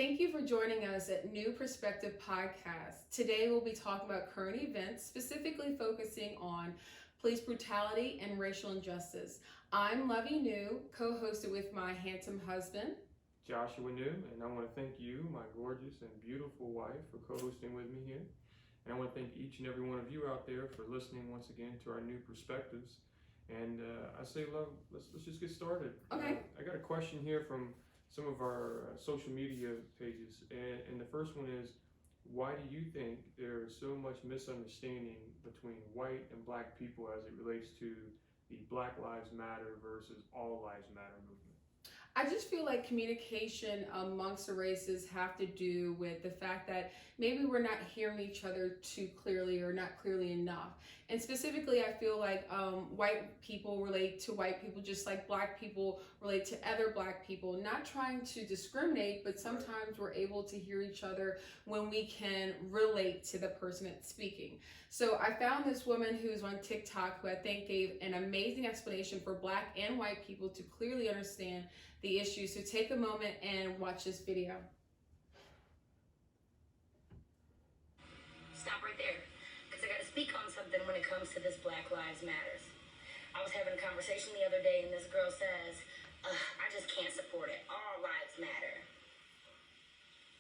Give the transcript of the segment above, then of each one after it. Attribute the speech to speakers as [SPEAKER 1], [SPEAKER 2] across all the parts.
[SPEAKER 1] Thank you for joining us at New Perspective Podcast. Today we'll be talking about current events, specifically focusing on police brutality and racial injustice. I'm Lovey New, co-hosted with my handsome husband,
[SPEAKER 2] Joshua New, and I want to thank you, my gorgeous and beautiful wife, for co-hosting with me here. And I want to thank each and every one of you out there for listening once again to our new perspectives. And I say, love, let's just get started.
[SPEAKER 1] Okay.
[SPEAKER 2] I got a question here from some of our social media pages, and the first one is, why do you think there is so much misunderstanding between white and black people as it relates to the Black Lives Matter versus All Lives Matter movement?
[SPEAKER 1] I just feel like communication amongst the races have to do with the fact that maybe we're not hearing each other too clearly or not clearly enough. And specifically, I feel like white people relate to white people just like black people relate to other black people, not trying to discriminate, but sometimes we're able to hear each other when we can relate to the person that's speaking. So I found this woman who's on TikTok who I think gave an amazing explanation for black and white people to clearly understand the issue. So take a moment and watch this video.
[SPEAKER 3] Stop right there, because I got to speak on something when it comes to this Black Lives Matters. I was having a conversation the other day, and this girl says, I just can't support it. All lives matter.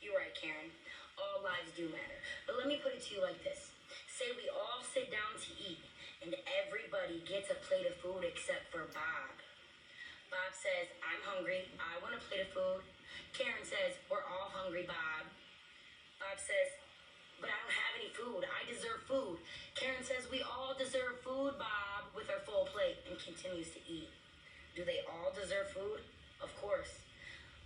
[SPEAKER 3] You're right, Karen. All lives do matter. But let me put it to you like this. Say we all sit down to eat, and everybody gets a plate of food except for Bob. Bob says, I'm hungry, I want a plate of food. Karen says, we're all hungry, Bob. Bob says, but I don't have any food, I deserve food. Karen says, we all deserve food, Bob, with her full plate, and continues to eat. Do they all deserve food? Of course.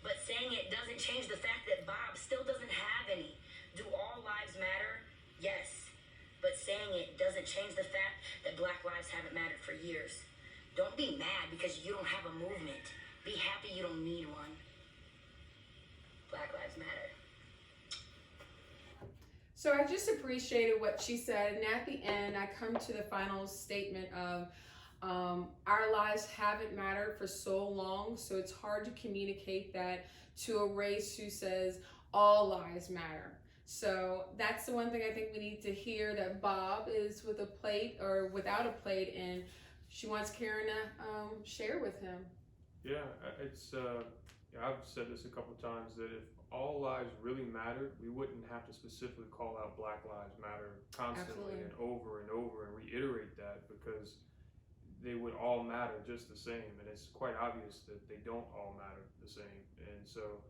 [SPEAKER 3] But saying it doesn't change the fact that Bob still doesn't have any. Do all lives matter? Yes. But saying it doesn't change the fact that Black lives haven't mattered for years. Don't be mad because you don't have a movement. Be happy you don't need one. Black Lives Matter.
[SPEAKER 1] So I just appreciated what she said. And at the end, I come to the final statement of our lives haven't mattered for so long. So it's hard to communicate that to a race who says all lives matter. So that's the one thing I think we need to hear, that Bob is with a plate or without a plate, and she wants Karen to share with him.
[SPEAKER 2] Yeah, it's. I've said this a couple of times that if all lives really mattered, we wouldn't have to specifically call out Black Lives Matter constantly and over and reiterate that, because they would all matter just the same, and it's quite obvious that they don't all matter the same. And so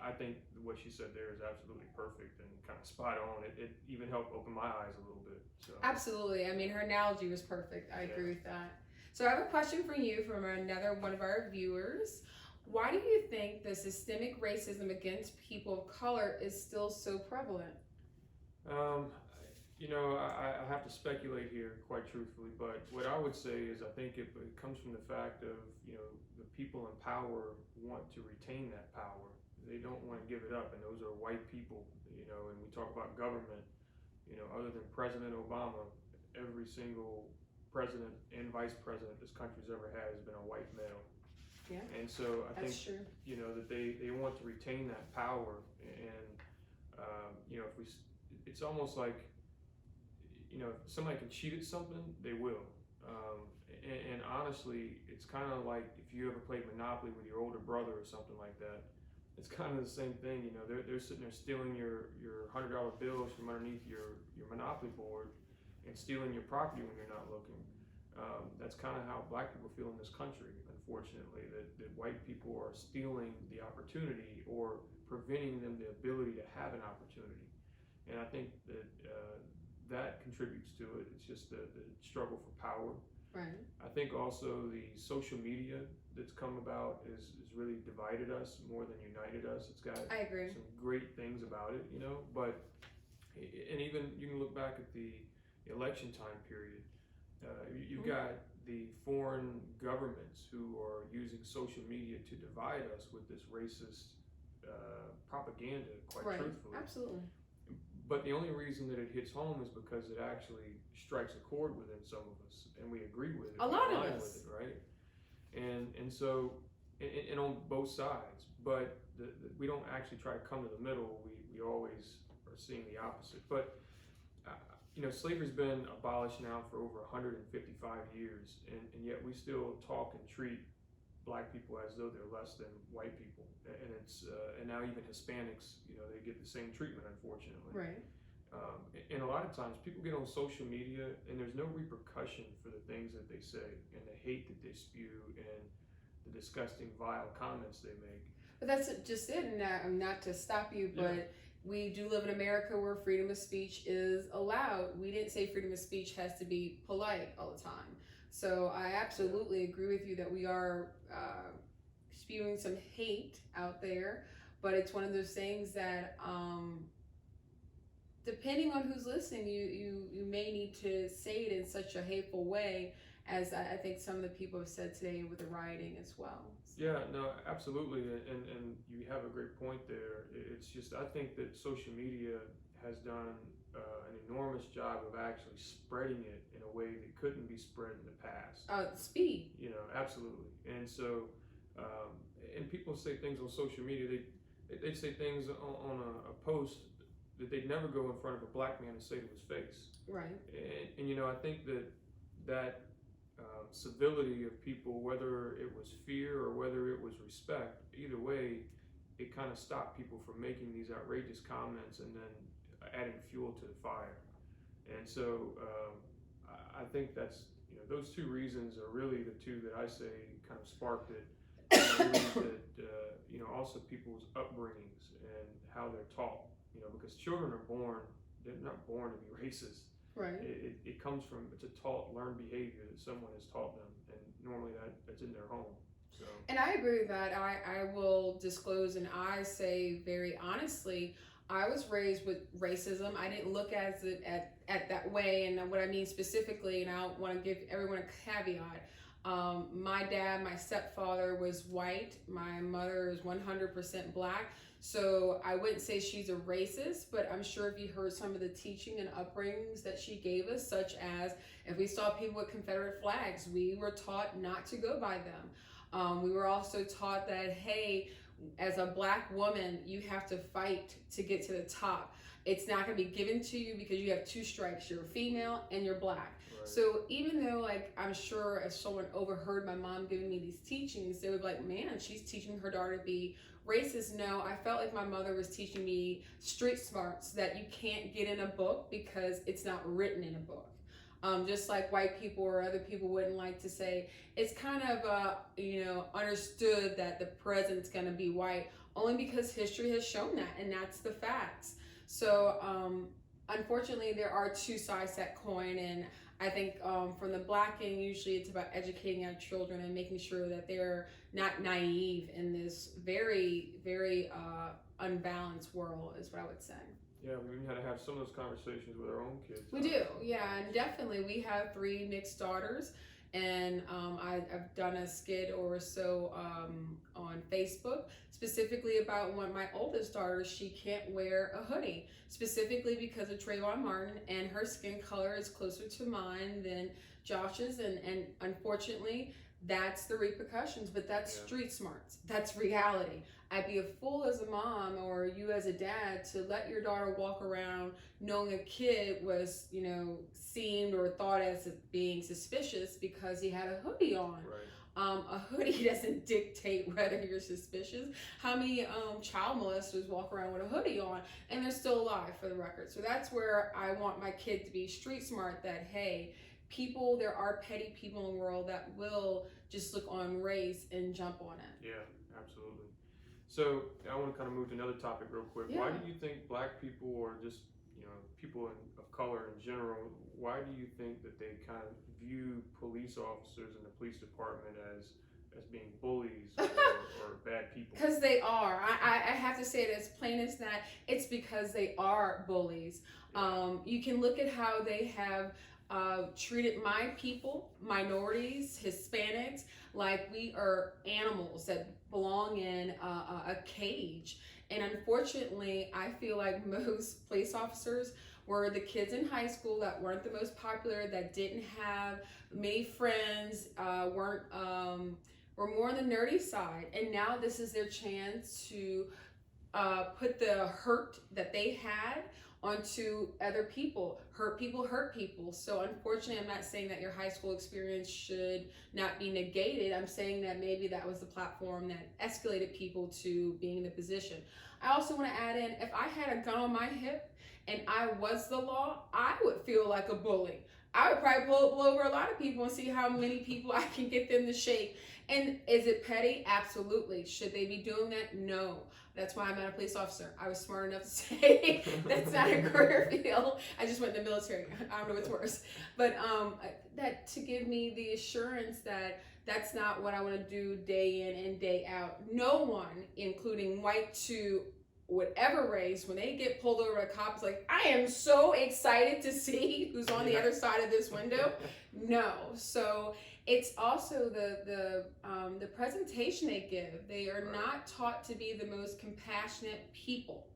[SPEAKER 2] I think what she said there is absolutely perfect and kind of spot on. It even helped open my eyes a little bit. So.
[SPEAKER 1] Absolutely. I mean, her analogy was perfect. I agree with that. So I have a question for you from another one of our viewers. Why do you think the systemic racism against people of color is still so prevalent?
[SPEAKER 2] I have to speculate here, quite truthfully, but what I would say is I think it comes from the fact of, the people in power want to retain that power. They don't want to give it up, and those are white people, and we talk about government, other than President Obama, every single president and vice president this country's ever had has been a white male.
[SPEAKER 1] Yeah.
[SPEAKER 2] And so I think,
[SPEAKER 1] true.
[SPEAKER 2] That they want to retain that power, and, if it's almost like, if somebody can cheat at something, they will. And honestly, it's kind of like if you ever played Monopoly with your older brother or something like that. It's kind of the same thing. They're sitting there stealing your $100 bills from underneath your Monopoly board and stealing your property when you're not looking. That's kind of how black people feel in this country, unfortunately, that white people are stealing the opportunity or preventing them the ability to have an opportunity. And I think that that contributes to it. It's just the struggle for power.
[SPEAKER 1] Right.
[SPEAKER 2] I think also the social media that's come about is really divided us more than united us. It's got
[SPEAKER 1] I agree.
[SPEAKER 2] some great things about it, but, and even you can look back at the election time period. You've got the foreign governments who are using social media to divide us with this racist propaganda, quite truthfully.
[SPEAKER 1] Absolutely.
[SPEAKER 2] But the only reason that it hits home is because it actually strikes a chord within some of us, and we agree with it.
[SPEAKER 1] A lot of
[SPEAKER 2] align
[SPEAKER 1] us.
[SPEAKER 2] with it, right? And so, and on both sides. but we don't actually try to come to the middle. We always are seeing the opposite. But slavery's been abolished now for over 155 years, and yet we still talk and treat black people as though they're less than white people, and now even Hispanics, they get the same treatment, unfortunately.
[SPEAKER 1] Right.
[SPEAKER 2] And a lot of times people get on social media and there's no repercussion for the things that they say and the hate that they spew and the disgusting, vile comments they make.
[SPEAKER 1] But that's just it. And not to stop you, but we do live in America where freedom of speech is allowed. We didn't say freedom of speech has to be polite all the time. So I absolutely agree with you that we are spewing some hate out there, but it's one of those things that depending on who's listening, you may need to say it in such a hateful way as I think some of the people have said today with the rioting as well.
[SPEAKER 2] Yeah, no, absolutely, and you have a great point there. It's just, I think that social media has done an enormous job of actually spreading it in a way that couldn't be spread in the past.
[SPEAKER 1] Speed.
[SPEAKER 2] Absolutely. And so, and people say things on social media, they say things on a post that they'd never go in front of a black man and say to his face.
[SPEAKER 1] Right.
[SPEAKER 2] And I think that civility of people, whether it was fear or whether it was respect, either way, it kind of stopped people from making these outrageous comments and then adding fuel to the fire. And so I think that's, those two reasons are really the two that I say kind of sparked it. And I believe that, also people's upbringings and how they're taught, because children are born, they're not born to be racist.
[SPEAKER 1] Right.
[SPEAKER 2] It comes from, it's a learned behavior that someone has taught them, and normally that's in their home. So.
[SPEAKER 1] And I agree with that. I will disclose, and I say very honestly, I was raised with racism. I didn't look at it at that way, and what I mean specifically, and I want to give everyone a caveat. My dad, my stepfather was white. My mother is 100% black. So I wouldn't say she's a racist, but I'm sure if you heard some of the teaching and upbringings that she gave us, such as if we saw people with Confederate flags, we were taught not to go by them. We were also taught that, hey, as a black woman, you have to fight to get to the top. It's not going to be given to you because you have two strikes. You're female and you're black. Right. So even though, I'm sure if someone overheard my mom giving me these teachings, they would be like, man, she's teaching her daughter to be racist. No, I felt like my mother was teaching me street smarts that you can't get in a book because it's not written in a book. Just like white people or other people wouldn't like to say, it's kind of, understood that the president's going to be white only because history has shown that, and that's the facts. So, unfortunately, there are two sides to that coin, and I think from the black end, usually it's about educating our children and making sure that they're not naive in this very, very unbalanced world, is what I would say.
[SPEAKER 2] Yeah, we had to have some of those conversations with our own kids.
[SPEAKER 1] We do, yeah, and definitely. We have 3 mixed daughters, and I've done a skit or so on Facebook specifically about my oldest daughter. She can't wear a hoodie, specifically because of Trayvon Martin, and her skin color is closer to mine than Josh's, and unfortunately, that's the repercussions, but that's street smarts. That's reality. I'd be a fool as a mom or you as a dad to let your daughter walk around knowing a kid was, seen or thought as being suspicious because he had a hoodie on.
[SPEAKER 2] Right.
[SPEAKER 1] A hoodie doesn't dictate whether you're suspicious. How many child molesters walk around with a hoodie on and they're still alive, for the record? So that's where I want my kid to be street smart, that, hey, there are petty people in the world that will just look on race and jump on it.
[SPEAKER 2] Yeah, absolutely. So I want to kind of move to another topic real quick.
[SPEAKER 1] Yeah.
[SPEAKER 2] Why do you think black people, or just people of color in general, why do you think that they kind of view police officers in the police department as being bullies or bad people?
[SPEAKER 1] Because they are. I have to say it as plain as that. It's because they are bullies.
[SPEAKER 2] Yeah.
[SPEAKER 1] You can look at how they have treated my people, minorities, Hispanics, like we are animals that belong in a cage. And unfortunately, I feel like most police officers were the kids in high school that weren't the most popular, that didn't have many friends, weren't were more on the nerdy side, and now this is their chance to put the hurt that they had onto other people. Hurt people hurt people. So unfortunately, I'm not saying that your high school experience should not be negated. I'm saying that maybe that was the platform that escalated people to being in the position. I also want to add in, if I had a gun on my hip and I was the law, I would feel like a bully. I would probably blow over a lot of people and see how many people I can get them to shake. And is it petty? Absolutely. Should they be doing that? No. That's why I'm not a police officer. I was smart enough to say that's not a career field. I just went in the military. I don't know what's worse. But that to give me the assurance that that's not what I want to do day in and day out. No one, including white to whatever race, when they get pulled over by cops, like, I am so excited to see who's on the other side of this window. No. So it's also the presentation they give. They are not taught to be the most compassionate people,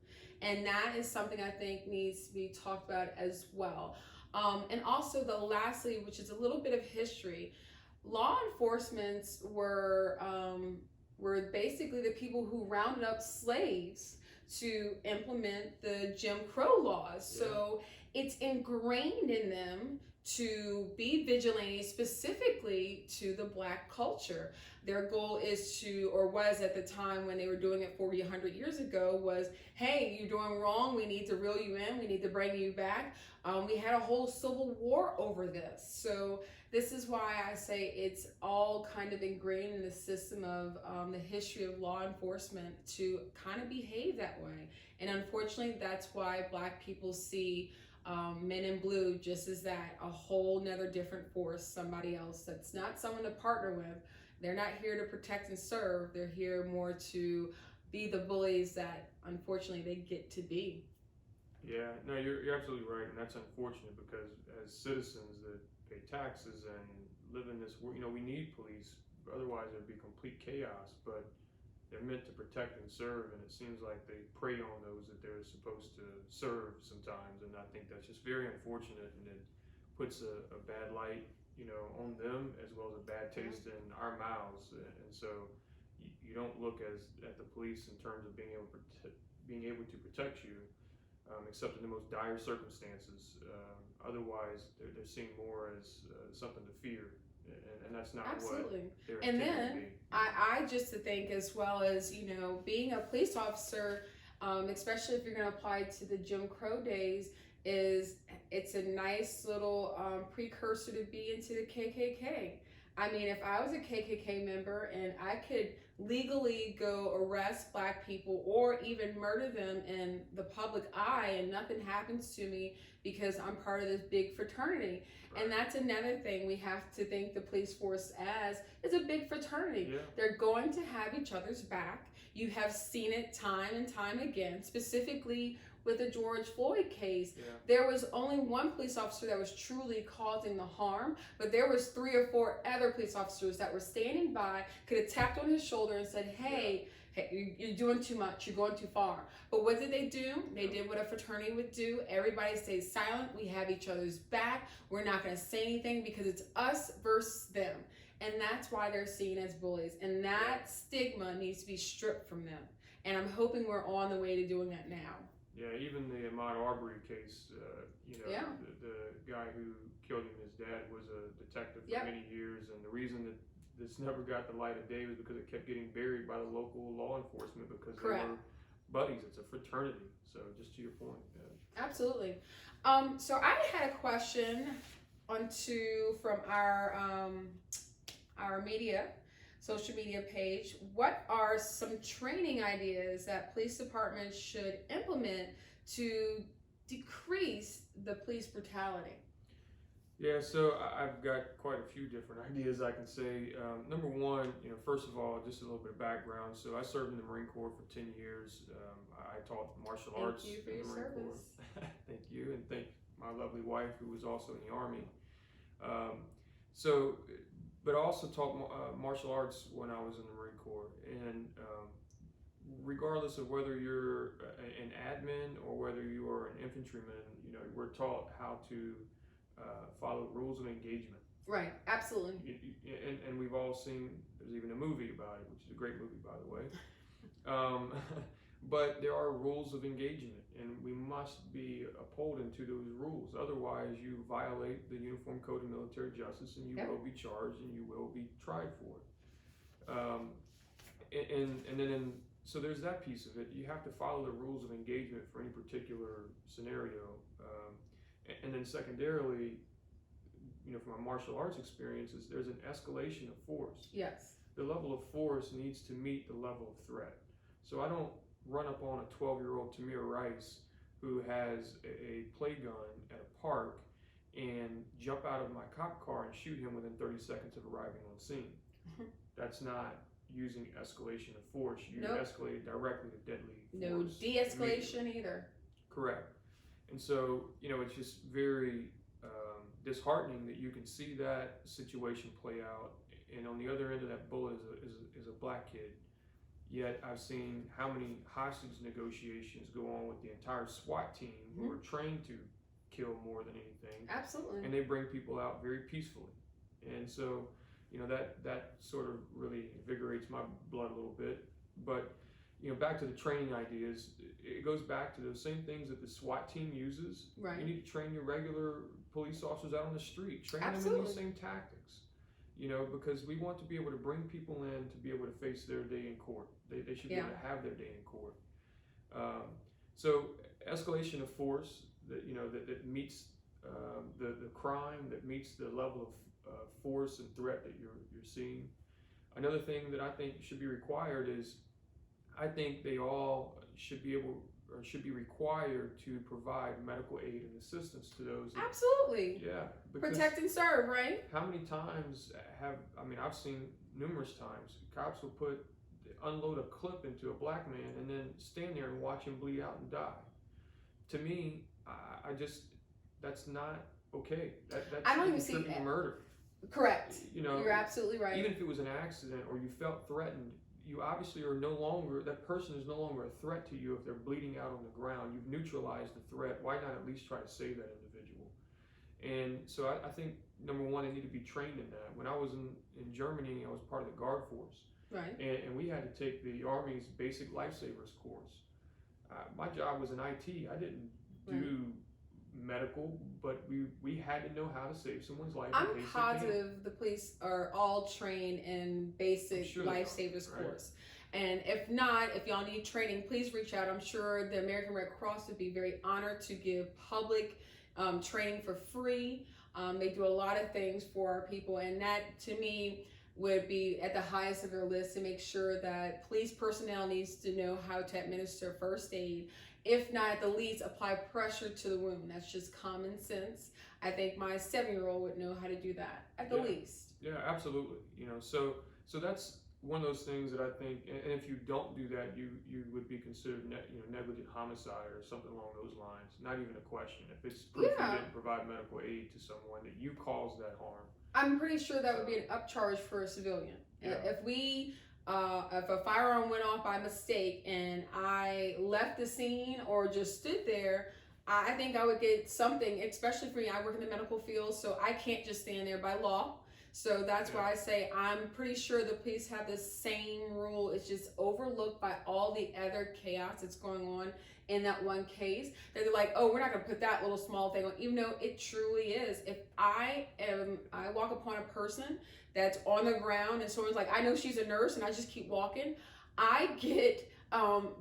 [SPEAKER 1] and that is something I think needs to be talked about as well. And also the lastly, which is a little bit of history, law enforcement were basically the people who rounded up slaves to implement the Jim Crow laws. So it's ingrained in them to be vigilantes specifically to the Black culture. Their goal is to, or was at the time when they were doing it 40, 100 years ago, was, hey, you're doing wrong, we need to reel you in, we need to bring you back. We had a whole civil war over this. So this is why I say it's all kind of ingrained in the system of the history of law enforcement to kind of behave that way. And unfortunately, that's why Black people see Men in Blue just as that, a whole nother different force, somebody else that's not someone to partner with. They're not here to protect and serve. They're here more to be the bullies that unfortunately they get to be.
[SPEAKER 2] Yeah, no, you're absolutely right, and that's unfortunate because as citizens that pay taxes and live in this world, we need police. Otherwise, there'd be complete chaos. But they're meant to protect and serve, and it seems like they prey on those that they're supposed to serve sometimes. And I think that's just very unfortunate, and it puts a bad light, on them as well as a bad taste in our mouths. And so you don't look at the police in terms of being able to protect you. Except in the most dire circumstances. Otherwise, they're seen more as something to fear, and that's not
[SPEAKER 1] Absolutely.
[SPEAKER 2] what they're
[SPEAKER 1] And
[SPEAKER 2] intended
[SPEAKER 1] then
[SPEAKER 2] to be.
[SPEAKER 1] I just to think as well as being a police officer, especially if you're going to apply to the Jim Crow days, it's a nice little precursor to be into the KKK. I mean, if I was a KKK member and I could legally go arrest Black people or even murder them in the public eye and nothing happens to me because I'm part of this big fraternity. Right. And that's another thing we have to think the police force as is a big fraternity. Yeah. They're going to have each other's back. You have seen it time and time again, specifically with the George Floyd case. Yeah. There was only one police officer that was truly causing the harm, but there was 3 or 4 other police officers that were standing by, could have tapped on his shoulder and said, hey, you're doing too much, you're going too far. But what did they do? They did what a fraternity would do. Everybody stays silent. We have each other's back. We're not going to say anything because it's us versus them. And that's why they're seen as bullies. And that stigma needs to be stripped from them. And I'm hoping we're on the way to doing that now.
[SPEAKER 2] Yeah, even the Ahmaud Arbery case, the guy who killed him, his dad was a detective for many years, and the reason that this never got the light of day was because it kept getting buried by the local law enforcement because they were buddies. It's a fraternity. So just to your point.
[SPEAKER 1] Absolutely. So I had a question from our social media page. What are some training ideas that police departments should implement to decrease the police brutality?
[SPEAKER 2] Yeah, so I've got quite a few different ideas I can say. Number one, first of all, just a little bit of background. So I served in the Marine Corps for 10 years. I taught martial arts
[SPEAKER 1] in the
[SPEAKER 2] Marine Corps. Thank you, and thank my lovely wife who was also in the Army. But I also taught martial arts when I was in the Marine Corps. And regardless of whether you're an admin or whether you are an infantryman, we're taught how to follow rules of engagement.
[SPEAKER 1] Right. Absolutely.
[SPEAKER 2] And we've all seen, there's even a movie about it, which is a great movie, by the way. But there are rules of engagement, and we must be upholding to those rules. Otherwise, you violate the Uniform Code of Military Justice, and you
[SPEAKER 1] Yep.
[SPEAKER 2] will be charged and you will be tried for it. And then, so there's that piece of it. You have to follow the rules of engagement for any particular scenario. And then secondarily, from my martial arts experiences, there's an escalation of force.
[SPEAKER 1] Yes.
[SPEAKER 2] The level of force needs to meet the level of threat. So I don't run up on a 12-year-old Tamir Rice who has a play gun at a park and jump out of my cop car and shoot him within 30 seconds of arriving on scene. That's not using escalation of force. You
[SPEAKER 1] Nope.
[SPEAKER 2] escalate directly to deadly
[SPEAKER 1] No
[SPEAKER 2] force.
[SPEAKER 1] de-escalation either.
[SPEAKER 2] Correct. And so, it's just very disheartening that you can see that situation play out, and on the other end of that bullet is a black kid. Yet I've seen how many hostage negotiations go on with the entire SWAT team who are trained to kill more than anything.
[SPEAKER 1] Absolutely.
[SPEAKER 2] And they bring people out very peacefully. And so, that sort of really invigorates my blood a little bit. But, back to the training ideas, it goes back to those same things that the SWAT team uses.
[SPEAKER 1] Right.
[SPEAKER 2] You need to train your regular police officers out on the street, train them in
[SPEAKER 1] Absolutely.
[SPEAKER 2] these same tactics. Because we want to be able to bring people in to be able to face their day in court. They should be able to have their day in court. So escalation of force that meets the crime, that meets the level of force and threat that you're seeing. Another thing that I think should be required is, I think they all should be required to provide medical aid and assistance to those.
[SPEAKER 1] Absolutely.
[SPEAKER 2] Yeah.
[SPEAKER 1] Protect and serve, right?
[SPEAKER 2] How many times I've seen numerous times, cops will unload a clip into a black man and then stand there and watch him bleed out and die. To me, that's not okay. That's
[SPEAKER 1] I don't even see
[SPEAKER 2] murder.
[SPEAKER 1] Correct. You're absolutely right.
[SPEAKER 2] Even if it was an accident or you felt threatened, you obviously that person is no longer a threat to you if they're bleeding out on the ground. You've neutralized the threat. Why not at least try to save that individual? And so I think, number one, they need to be trained in that. When I was in Germany, I was part of the Guard Force.
[SPEAKER 1] Right.
[SPEAKER 2] And we had to take the Army's basic lifesavers course. My job was in IT. I didn't do medical, but we had to know how to save someone's life.
[SPEAKER 1] I'm positive the police are all trained in basic lifesavers course. And if not, if y'all need training, please reach out. I'm sure the American Red Cross would be very honored to give public training for free. They do a lot of things for our people, and that to me would be at the highest of their list to make sure that police personnel needs to know how to administer first aid. If not, at the least, apply pressure to the wound. That's just common sense. I think my 7-year-old would know how to do that at the least.
[SPEAKER 2] Yeah, absolutely. So that's one of those things that I think, and if you don't do that, you would be considered negligent homicide or something along those lines. Not even a question. If it's proof you didn't provide medical aid to someone, that you caused that harm.
[SPEAKER 1] I'm pretty sure that would be an upcharge for a civilian. Yeah. If a firearm went off by mistake and I left the scene or just stood there, I think I would get something, especially for me. I work in the medical field, so I can't just stand there by law. So that's why I say I'm pretty sure the police have the same rule. It's just overlooked by all the other chaos that's going on in that one case. They're like, oh, we're not going to put that little small thing on, even though it truly is. If I walk upon a person that's on the ground and someone's like, I know she's a nurse, and I just keep walking, I get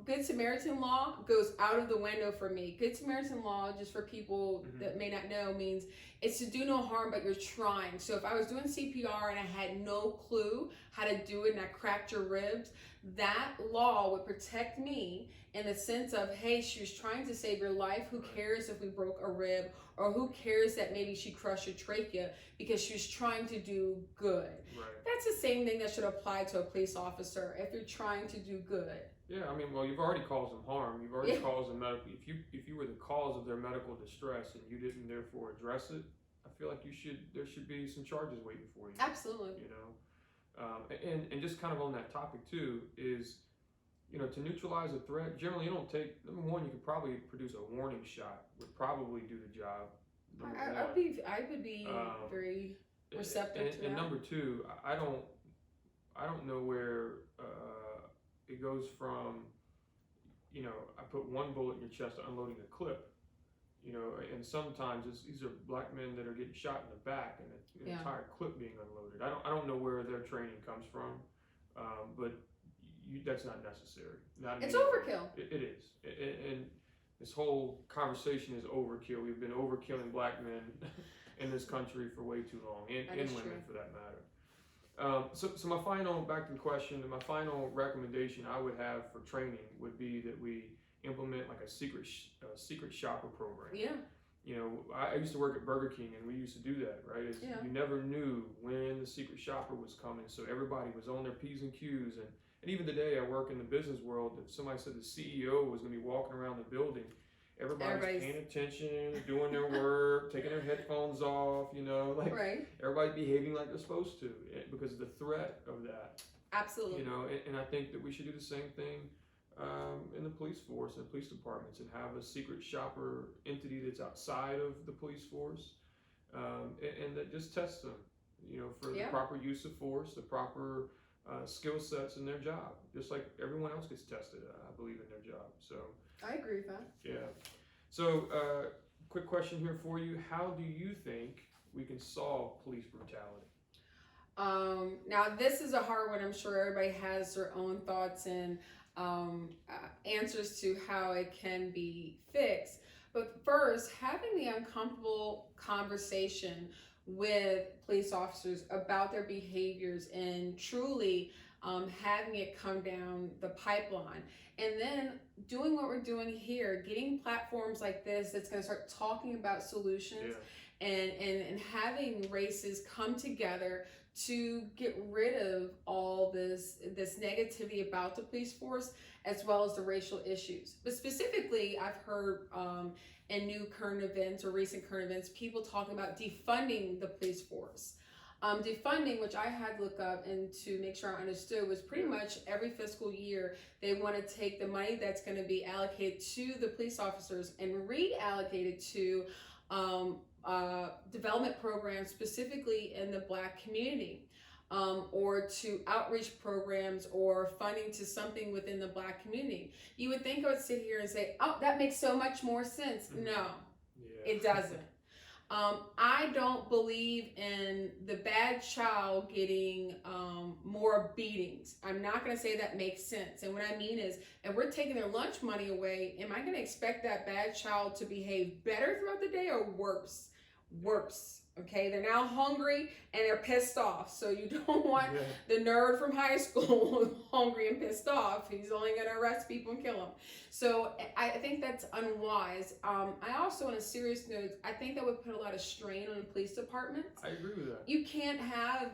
[SPEAKER 1] Good Samaritan law goes out of the window for me. Good Samaritan law, just for people that may not know, means it's to do no harm, but you're trying. So if I was doing CPR and I had no clue how to do it and I cracked your ribs, that law would protect me in the sense of, hey, she was trying to save your life. Who cares if we broke a rib, or who cares that maybe she crushed your trachea, because she was trying to do good.
[SPEAKER 2] Right.
[SPEAKER 1] That's the same thing that should apply to a police officer if you're trying to do good.
[SPEAKER 2] Yeah, I mean, well, you've already caused them harm. You've already caused them medical. If you were the cause of their medical distress and you didn't therefore address it, I feel like there should be some charges waiting for you.
[SPEAKER 1] Absolutely.
[SPEAKER 2] And just kind of on that topic too is, to neutralize a threat. Generally, you don't take. Number one, you could probably produce a warning shot. Would probably do the job.
[SPEAKER 1] I would be very. receptive to that.
[SPEAKER 2] And number two, I don't know where it goes from. I put one bullet in your chest to unloading a clip. And sometimes these are black men that are getting shot in the back, and an entire clip being unloaded. I don't know where their training comes from, but that's not necessary.
[SPEAKER 1] It's overkill.
[SPEAKER 2] It is, and this whole conversation is overkill. We've been overkilling black men in this country for way too long, and women for that matter. So my final, back to the question, my final recommendation I would have for training would be that we implement like a secret shopper program.
[SPEAKER 1] Yeah.
[SPEAKER 2] I used to work at Burger King, and we used to do that, right? You never knew when the secret shopper was coming, so everybody was on their P's and Q's. And even today, I work in the business world. If somebody said the CEO was going to be walking around the building, everybody's paying attention, doing their work, taking their headphones off, everybody's behaving like they're supposed to because of the threat of that.
[SPEAKER 1] Absolutely.
[SPEAKER 2] And I think that we should do the same thing in the police force and police departments, and have a secret shopper entity that's outside of the police force, and that just tests them, for the proper use of force, the proper skill sets in their job, just like everyone else gets tested, I believe, in their job. So
[SPEAKER 1] I agree with that.
[SPEAKER 2] Yeah. So quick question here for you. How do you think we can solve police brutality?
[SPEAKER 1] Now this is a hard one. I'm sure everybody has their own thoughts and answers to how it can be fixed. But first, having the uncomfortable conversation with police officers about their behaviors and truly having it come down the pipeline. And then doing what we're doing here, getting platforms like this that's going to start talking about solutions and having races come together to get rid of all this negativity about the police force, as well as the racial issues. But specifically, I've heard in new current events or recent current events, people talking about defunding the police force. Defunding, which I had to look up and to make sure I understood, was pretty much every fiscal year they want to take the money that's going to be allocated to the police officers and reallocate it to development programs, specifically in the Black community, or to outreach programs or funding to something within the Black community. You would think I would sit here and say, oh, that makes so much more sense. No, it doesn't. I don't believe in the bad child getting more beatings. I'm not going to say that makes sense. And what I mean is, if we're taking their lunch money away, am I going to expect that bad child to behave better throughout the day or worse? Worse. Okay, they're now hungry and they're pissed off. So you don't want the nerd from high school hungry and pissed off. He's only going to arrest people and kill them. So I think that's unwise. I also, on a serious note, I think that would put a lot of strain on the police department.
[SPEAKER 2] I agree with that.
[SPEAKER 1] You can't have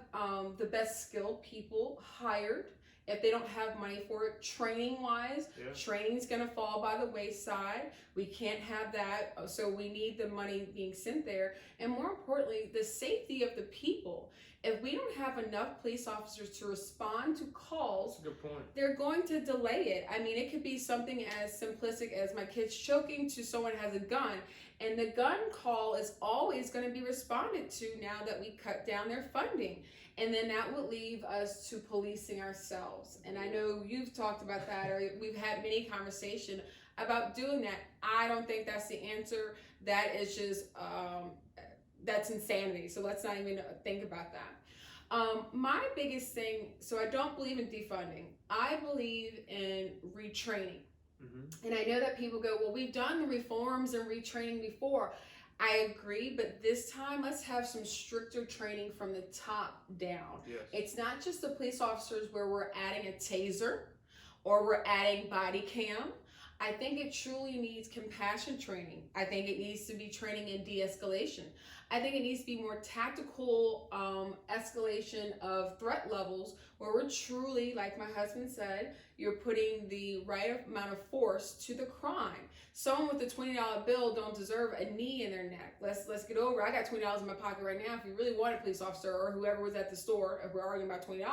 [SPEAKER 1] the best skilled people hired if they don't have money for it. Training wise, training's going to fall by the wayside. We can't have that. So we need the money being sent there. And more importantly, the safety of the people. If we don't have enough police officers to respond to calls,
[SPEAKER 2] that's a good point.
[SPEAKER 1] They're going to delay it. I mean, it could be something as simplistic as my kid's choking to someone has a gun. And the gun call is always going to be responded to now that we cut down their funding. And then that would leave us to policing ourselves. And I know you've talked about that, or we've had many conversations about doing that. I don't think that's the answer. That is just, that's insanity. So let's not even think about that. My biggest thing, so I don't believe in defunding. I believe in retraining. Mm-hmm. And I know that people go, well, we've done the reforms and retraining before. I agree, but this time let's have some stricter training from the top down.
[SPEAKER 2] Yes.
[SPEAKER 1] It's not just the police officers where we're adding a taser or we're adding body cam. I think it truly needs compassion training. I think it needs to be training in de-escalation. I think it needs to be more tactical escalation of threat levels where we're truly, like my husband said, you're putting the right amount of force to the crime. Someone with a $20 bill don't deserve a knee in their neck. Let's get over. I got $20 in my pocket right now. If you really want a police officer or whoever was at the store, if we're arguing about $20,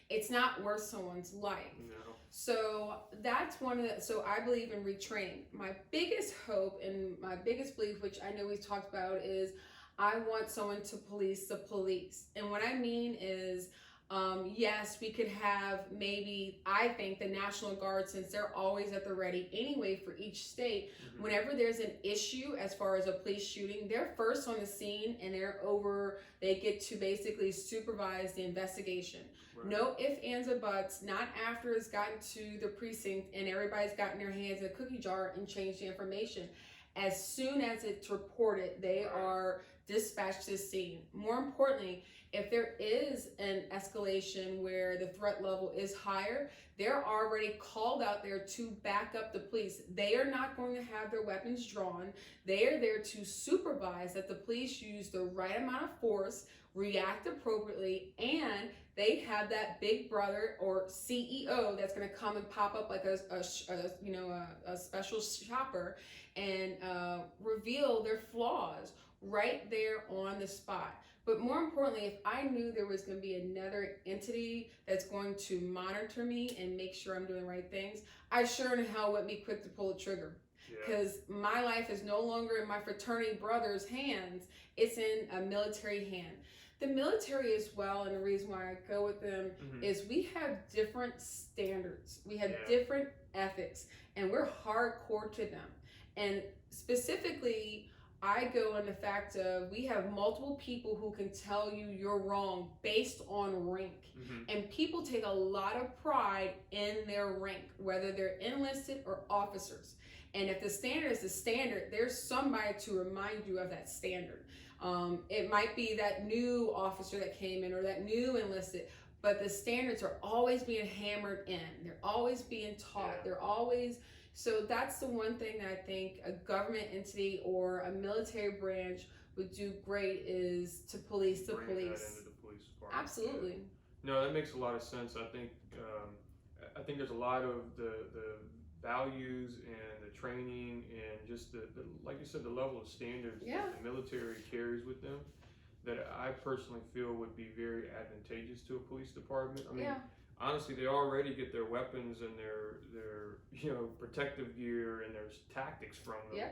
[SPEAKER 1] it's not worth someone's life.
[SPEAKER 2] No.
[SPEAKER 1] So that's one of the, so I believe in retraining. My biggest hope and my biggest belief, which I know we've talked about, is I want someone to police the police. And what I mean is, yes, we could have maybe, I think, the National Guard, since they're always at the ready anyway for each state, whenever there's an issue as far as a police shooting, they're first on the scene and they get to basically supervise the investigation.
[SPEAKER 2] Right.
[SPEAKER 1] No ifs, ands, or buts, not after it's gotten to the precinct and everybody's gotten their hands in a cookie jar and changed the information. As soon as it's reported, they are dispatched to the scene. More importantly, if there is an escalation where the threat level is higher, they're already called out there to back up the police. They are not going to have their weapons drawn. They are there to supervise that the police use the right amount of force, react appropriately, and they have that big brother or CEO that's going to come and pop up like a special shopper and reveal their flaws right there on the spot. But more importantly, if I knew there was going to be another entity that's going to monitor me and make sure I'm doing the right things, I sure in hell wouldn't be quick to pull the trigger. Because my life is no longer in my fraternity brother's hands, it's in a military hand. The military as well, and the reason why I go with them is we have different standards. We have different ethics, and we're hardcore to them. And specifically, I go on the fact of we have multiple people who can tell you you're wrong based on rank. And people take a lot of pride in their rank, whether they're enlisted or officers. And if the standard is the standard, there's somebody to remind you of that standard. It might be that new officer that came in or that new enlisted, but the standards are always being hammered in. They're always being taught. They're always, so that's the one thing that I think a government entity or a military branch would do great is to police the
[SPEAKER 2] Bring
[SPEAKER 1] police.
[SPEAKER 2] that into the police department.
[SPEAKER 1] Absolutely.
[SPEAKER 2] No, that makes a lot of sense. I think there's a lot of the values and the training and just the like you said, the level of standards that the military carries with them that I personally feel would be very advantageous to a police department. I mean, honestly, they already get their weapons and their protective gear and there's tactics from them.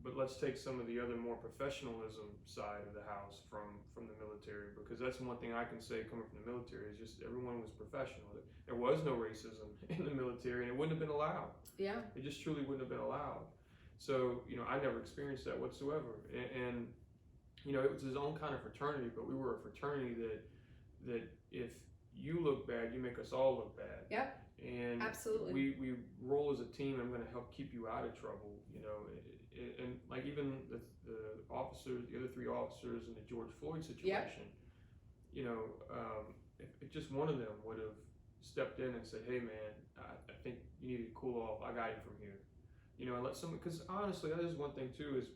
[SPEAKER 2] But let's take some of the other more professionalism side of the house from the military, because that's one thing I can say coming from the military is just everyone was professional. There was no racism in the military, and it wouldn't have been allowed. It just truly wouldn't have been allowed. So I never experienced that whatsoever, and it was his own kind of fraternity, but we were a fraternity that if you look bad, you make us all look bad. And
[SPEAKER 1] absolutely,
[SPEAKER 2] we roll as a team. I'm going to help keep you out of trouble, and like even the officers, the other three officers in the George Floyd situation, if just one of them would have stepped in and said, "Hey man, I think you need to cool off. I got you from here," and let someone, because honestly, that is one thing too, is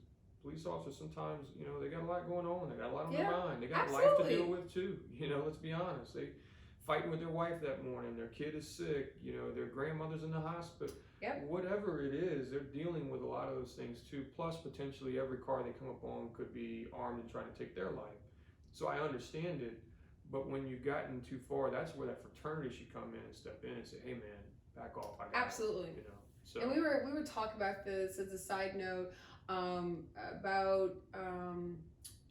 [SPEAKER 2] police officers sometimes, they got a lot going on. They got a lot on their mind. They got life to deal with too. Let's be honest. They fighting with their wife that morning, their kid is sick, their grandmother's in the hospital, whatever it is, they're dealing with a lot of those things too. Plus, potentially every car they come up on could be armed and trying to take their life. So I understand it, but when you've gotten too far, that's where that fraternity should come in and step in and say, "Hey man, back off." I got
[SPEAKER 1] absolutely.
[SPEAKER 2] It, So.
[SPEAKER 1] And we were talking about this as a side note about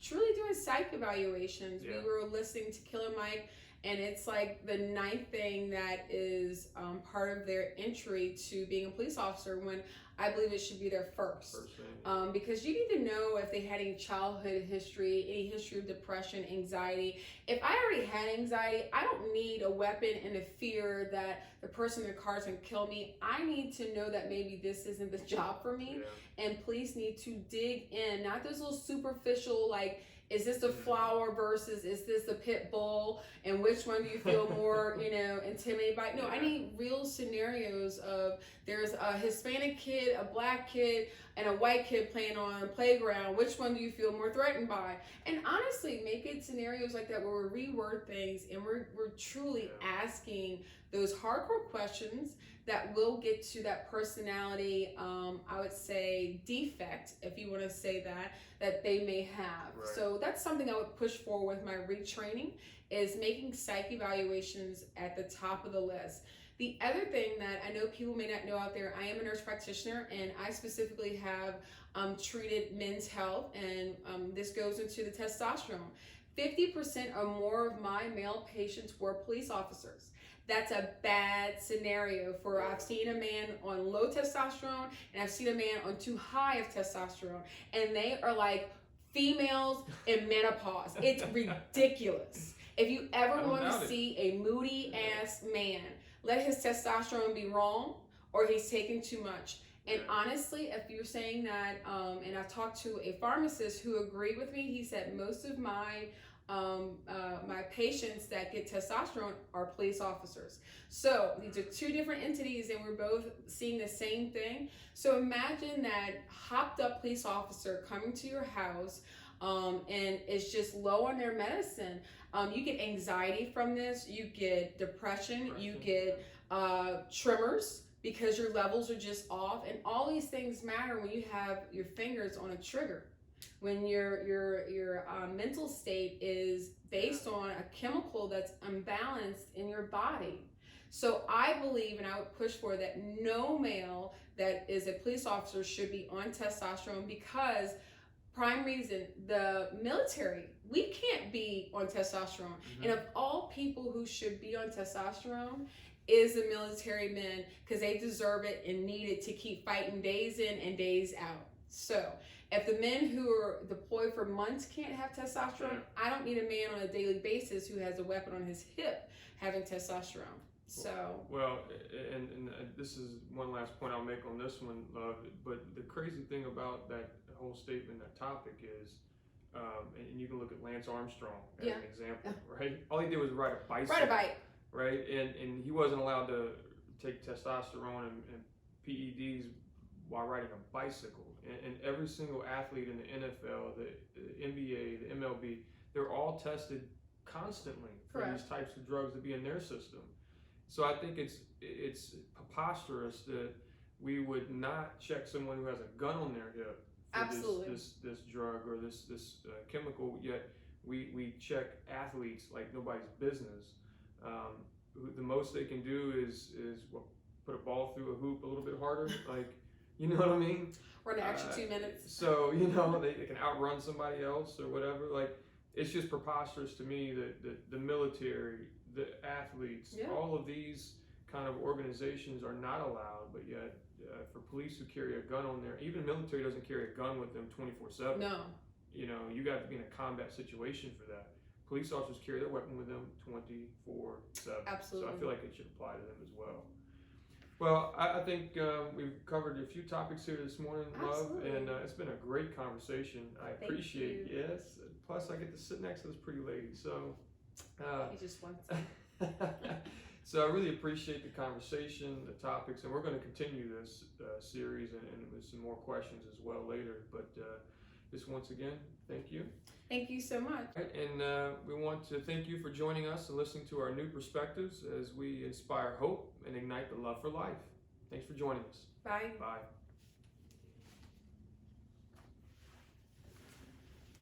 [SPEAKER 1] truly doing psych evaluations. We were listening to Killer Mike. And it's like the 9th thing that is part of their entry to being a police officer, when I believe it should be their first thing. Because you need to know if they had any childhood history, any history of depression, anxiety. If I already had anxiety, I don't need a weapon and a fear that the person in the car is going to kill me. I need to know that maybe this isn't the job for me. And police need to dig in, not those little superficial, like, is this the flower versus is this the pit bull, and which one do you feel more intimidated by? No, I need real scenarios of there's a Hispanic kid, a black kid, and a white kid playing on a playground. Which one do you feel more threatened by? And honestly, make it scenarios like that where we reword things and we're truly asking those hardcore questions that will get to that personality, I would say defect, if you want to say that they may have. So that's something I would push for with my retraining, is making psych evaluations at the top of the list. The other thing that I know people may not know out there, I am a nurse practitioner, and I specifically have treated men's health, and this goes into the testosterone. 50% or more of my male patients were police officers. That's a bad scenario for, I've seen a man on low testosterone and I've seen a man on too high of testosterone, and they are like females in menopause. It's ridiculous. If you ever want to see a moody ass man, let his testosterone be wrong or he's taking too much. And honestly, if you're saying that, and I've talked to a pharmacist who agreed with me, he said most of my my patients that get testosterone are police officers. So these are two different entities, and we're both seeing the same thing. So imagine that hopped up police officer coming to your house, and is just low on their medicine. You get anxiety from this, you get depression, you get tremors because your levels are just off, and all these things matter when you have your fingers on a trigger. When your mental state is based on a chemical that's unbalanced in your body. So I believe, and I would push for that, no male that is a police officer should be on testosterone, because prime reason, the military, we can't be on testosterone. And of all people who should be on testosterone is the military men, because they deserve it and need it to keep fighting days in and days out. So if the men who are deployed for months can't have testosterone, I don't need a man on a daily basis who has a weapon on his hip having testosterone. So
[SPEAKER 2] well, and this is one last point I'll make on this one, Love. But the crazy thing about that whole statement, that topic is, and you can look at Lance Armstrong as an example, right? All he did was ride a bicycle.
[SPEAKER 1] Ride a bike.
[SPEAKER 2] Right, and he wasn't allowed to take testosterone and PEDs while riding a bicycle. And every single athlete in the NFL, the NBA, the MLB, they're all tested constantly for these types of drugs to be in their system. So I think it's preposterous that we would not check someone who has a gun on their hip for this drug or this chemical, yet we check athletes like nobody's business. The most they can do is put a ball through a hoop a little bit harder, like, you know what I mean?
[SPEAKER 1] Run an extra 2 minutes.
[SPEAKER 2] So, you know, they can outrun somebody else or whatever. Like, it's just preposterous to me that the military, the athletes, all of these kind of organizations are not allowed, but yet for police who carry a gun on there, even the military doesn't carry a gun with them 24/7.
[SPEAKER 1] No.
[SPEAKER 2] You know, you got to be in a combat situation for that. Police officers carry their weapon with them 24/7.
[SPEAKER 1] Absolutely.
[SPEAKER 2] So I feel like it should apply to them as well. Well, I think we've covered a few topics here this morning, Love, and it's been a great conversation. I appreciate it. Yes. Plus, I get to sit next to this pretty lady, so.
[SPEAKER 1] He just wants.
[SPEAKER 2] So I really appreciate the conversation, the topics, and we're going to continue this series and with some more questions as well later. But just once again, thank you.
[SPEAKER 1] Thank you so much.
[SPEAKER 2] And we want to thank you for joining us and listening to our new perspectives as we inspire hope and ignite the love for life. Thanks for joining us.
[SPEAKER 1] Bye.
[SPEAKER 2] Bye.